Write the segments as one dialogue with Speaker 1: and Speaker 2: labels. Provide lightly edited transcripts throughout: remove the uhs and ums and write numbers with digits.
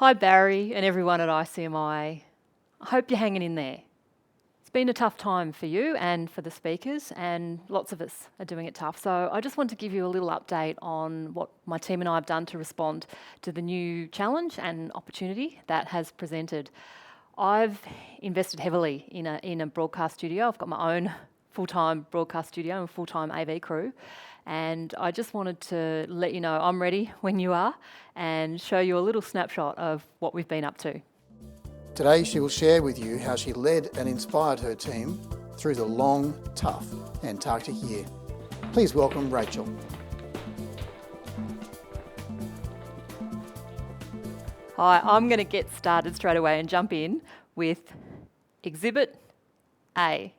Speaker 1: Hi Barry and everyone at ICMI. I hope you're hanging in there. It's been a tough time for you and for the speakers, and lots of us are doing it tough. So I just want to give you a little update on what my team and I have done to respond to the new challenge and opportunity that has presented. I've invested heavily in a broadcast studio. I've got my own full-time broadcast studio and full-time AV crew. And I just wanted to let you know I'm ready when you are and show you a little snapshot of what we've been up to.
Speaker 2: Today she will share with you how she led and inspired her team through the long, tough Antarctic year. Please welcome Rachael.
Speaker 1: Hi, I'm going to get started straight away and jump in with Exhibit A.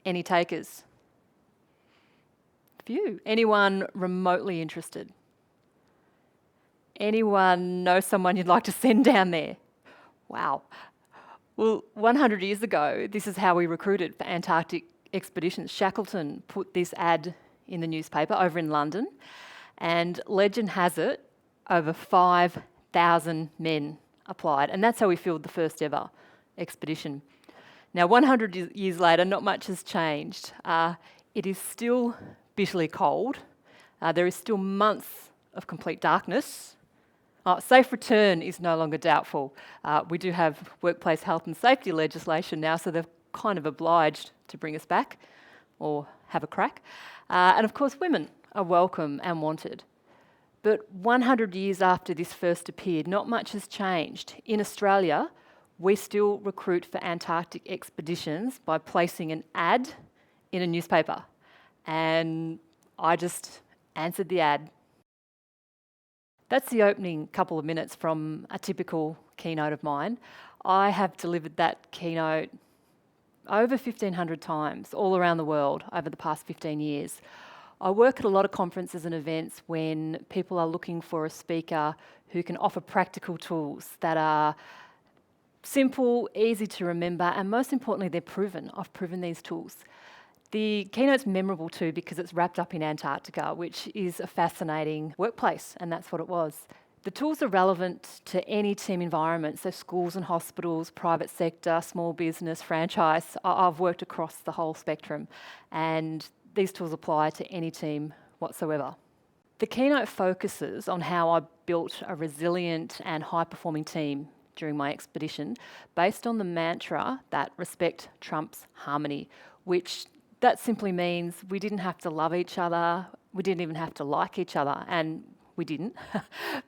Speaker 1: Any takers? Few. Anyone remotely interested? Anyone know someone you'd like to send down there? Wow. Well, 100 years ago, this is how we recruited for Antarctic expeditions. Shackleton put this ad in the newspaper over in London, and legend has it over 5,000 men applied, and that's how we filled the first ever expedition. Now, 100 years later, not much has changed. It is still bitterly cold. There is still months of complete darkness. Safe return is no longer doubtful. We do have workplace health and safety legislation now, so they're kind of obliged to bring us back or have a crack. And of course, women are welcome and wanted. But 100 years after this first appeared, not much has changed. In Australia, we still recruit for Antarctic expeditions by placing an ad in a newspaper. And I just answered the ad. That's the opening couple of minutes from a typical keynote of mine. I have delivered that keynote over 1,500 times all around the world over the past 15 years. I work at a lot of conferences and events when people are looking for a speaker who can offer practical tools that are simple, easy to remember, and most importantly, they're proven. I've proven these tools. The keynote's memorable too because it's wrapped up in Antarctica, which is a fascinating workplace, and that's what it was. The tools are relevant to any team environment, so schools and hospitals, private sector, small business, franchise. I've worked across the whole spectrum, and these tools apply to any team whatsoever. The keynote focuses on how I built a resilient and high-performing team during my expedition based on the mantra that respect trumps harmony, which that simply means we didn't have to love each other, we didn't even have to like each other, and we didn't,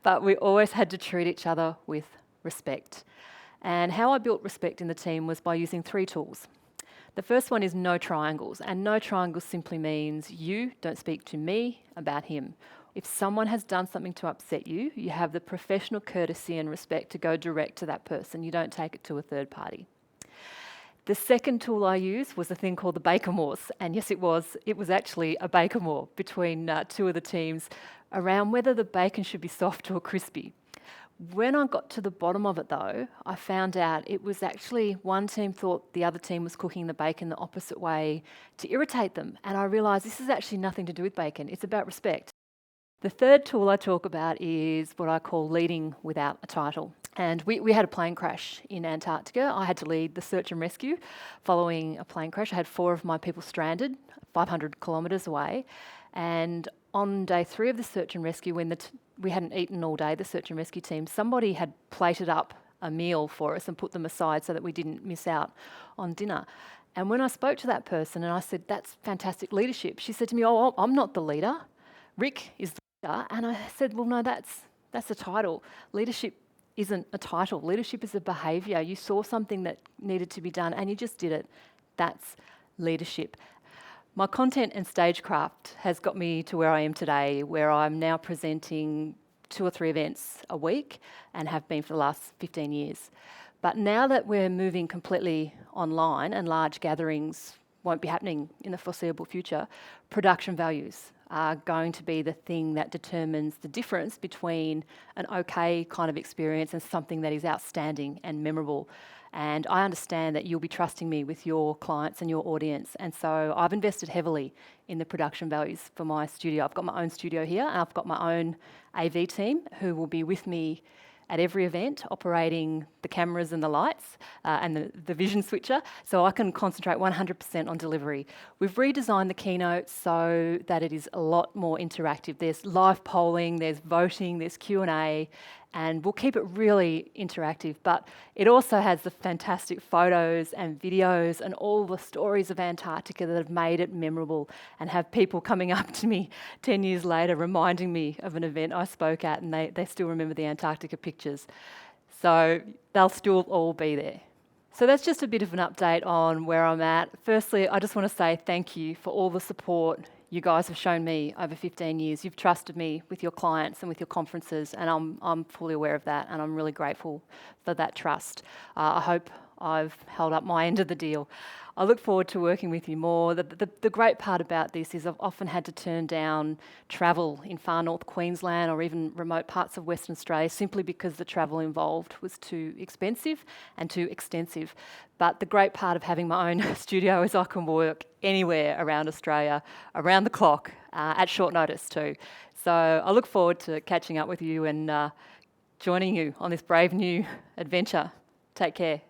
Speaker 1: but we always had to treat each other with respect. And how I built respect in the team was by using 3 tools. The first one is no triangles, and no triangles simply means you don't speak to me about him. If someone has done something to upset you, you have the professional courtesy and respect to go direct to that person. You don't take it to a third party. The second tool I used was a thing called the Bacon Wars, and yes, it was actually a bacon war between 2 of the teams around whether the bacon should be soft or crispy. When I got to the bottom of it though, I found out it was actually one team thought the other team was cooking the bacon the opposite way to irritate them, and I realised this is actually nothing to do with bacon, it's about respect. The third tool I talk about is what I call leading without a title. And we had a plane crash in Antarctica. I had to lead the search and rescue following a plane crash. I had 4 of my people stranded 500 kilometres away. And on day 3 of the search and rescue, when we hadn't eaten all day, the search and rescue team, somebody had plated up a meal for us and put them aside so that we didn't miss out on dinner. And when I spoke to that person and I said, that's fantastic leadership, she said to me, oh, I'm not the leader. Rick is the leader. And I said, well, no, that's a title. Leadership isn't a title. Leadership is a behaviour. You saw something that needed to be done and you just did it. That's leadership. My content and stagecraft has got me to where I am today, where I'm now presenting 2 or 3 events a week and have been for the last 15 years. But now that we're moving completely online and large gatherings won't be happening in the foreseeable future, production values are going to be the thing that determines the difference between an okay kind of experience and something that is outstanding and memorable. And I understand that you'll be trusting me with your clients and your audience. And so I've invested heavily in the production values for my studio. I've got my own studio here, and I've got my own AV team who will be with me at every event, operating the cameras and the lights and the vision switcher, so I can concentrate 100% on delivery. We've redesigned the Keynote so that it is a lot more interactive. There's live polling, there's voting, there's Q&A, and we'll keep it really interactive. But it also has the fantastic photos and videos and all the stories of Antarctica that have made it memorable, and have people coming up to me 10 years later reminding me of an event I spoke at, and they still remember the Antarctica pictures. So they'll still all be there. So that's just a bit of an update on where I'm at. Firstly, I just want to say thank you for all the support you guys have shown me over 15 years. You've trusted me with your clients and with your conferences, and I'm fully aware of that, and I'm really grateful for that trust. I hope I've held up my end of the deal. I look forward to working with you more. The great part about this is I've often had to turn down travel in far north Queensland or even remote parts of Western Australia simply because the travel involved was too expensive and too extensive. But the great part of having my own studio is I can work anywhere around Australia, around the clock, at short notice too. So I look forward to catching up with you and joining you on this brave new adventure. Take care.